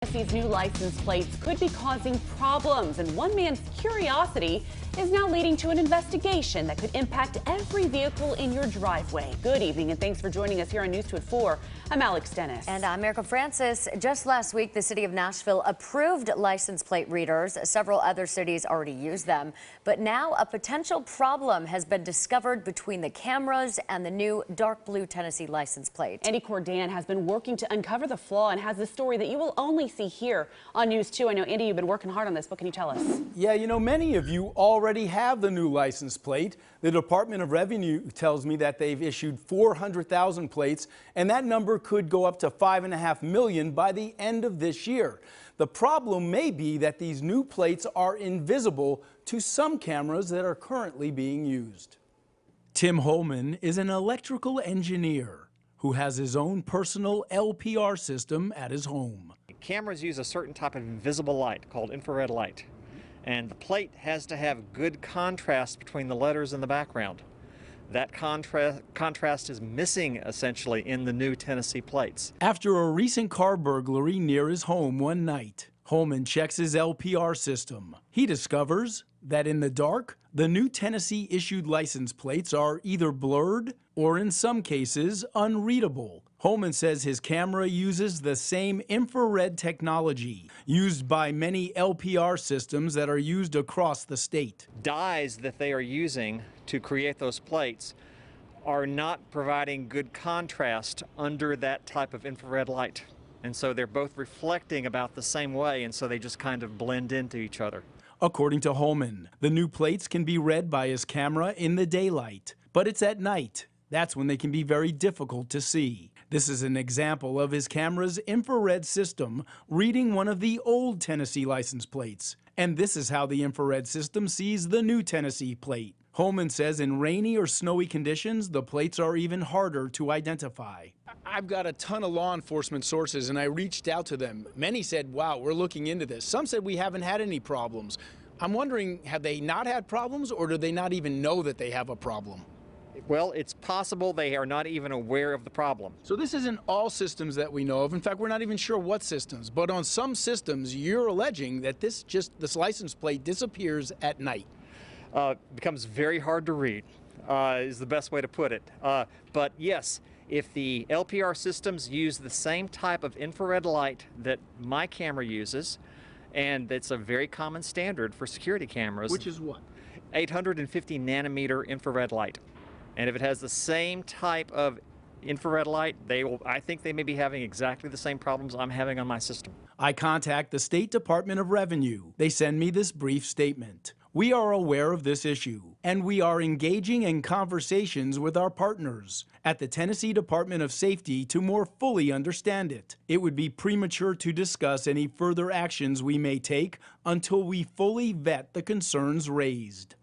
These new license plates could be causing problems, and one man's curiosity is now leading to an investigation that could impact every vehicle in your driveway. Good evening, and thanks for joining us here on News 2 at 4. I'm Alex Dennis. And I'm Erica Francis. Just last week, the city of Nashville approved license plate readers. Several other cities already use them. But now a potential problem has been discovered between the cameras and the new dark blue Tennessee license plate. Andy Cordan has been working to uncover the flaw and has the story that you will only see here on News 2. I know, Andy, you've been working hard on this. What can you tell us? Yeah, you know, many of you already have the new license plate. The Department of Revenue tells me that they've issued 400,000 plates, and that number could go up to 5.5 million by the end of this year. The problem may be that these new plates are invisible to some cameras that are currently being used. Tim Holman is an electrical engineer who has his own personal LPR system at his home. Cameras use a certain type of invisible light called infrared light, and the plate has to have good contrast between the letters in the background. That contrast is missing essentially in the new Tennessee plates. After a recent car burglary near his home one night, Holman checks his LPR system. He discovers that in the dark, the new Tennessee issued license plates are either blurred or in some cases unreadable. Holman says his camera uses the same infrared technology used by many LPR systems that are used across the state. Dyes that they are using to create those plates are not providing good contrast under that type of infrared light. And so they're both reflecting about the same way, and so they just kind of blend into each other. According to Holman, the new plates can be read by his camera in the daylight, but it's at night. That's when they can be very difficult to see. This is an example of his camera's infrared system reading one of the old Tennessee license plates. And this is how the infrared system sees the new Tennessee plate. Holman says in rainy or snowy conditions, the plates are even harder to identify. I've got a ton of law enforcement sources, and I reached out to them. Many said, wow, we're looking into this. Some said we haven't had any problems. I'm wondering, have they not had problems, or do they not even know that they have a problem? Well, it's possible they are not even aware of the problem. So this isn't all systems that we know of. In fact, we're not even sure what systems. But on some systems, you're alleging that this license plate disappears at night. Becomes very hard to read, is the best way to put it. But yes, if the LPR systems use the same type of infrared light that my camera uses, and it's a very common standard for security cameras. Which is what? 850 nanometer infrared light. And if it has the same type of infrared light, I think they may be having exactly the same problems I'm having on my system. I contact the State Department of Revenue. They send me this brief statement. We are aware of this issue, and we are engaging in conversations with our partners at the Tennessee Department of Safety to more fully understand it. It would be premature to discuss any further actions we may take until we fully vet the concerns raised.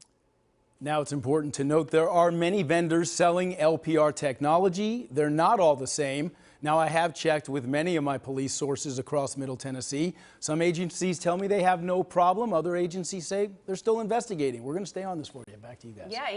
Now, it's important to note there are many vendors selling LPR technology. They're not all the same. Now, I have checked with many of my police sources across Middle Tennessee. Some agencies tell me they have no problem. Other agencies say they're still investigating. We're going to stay on this for you. Back to you guys. Yeah.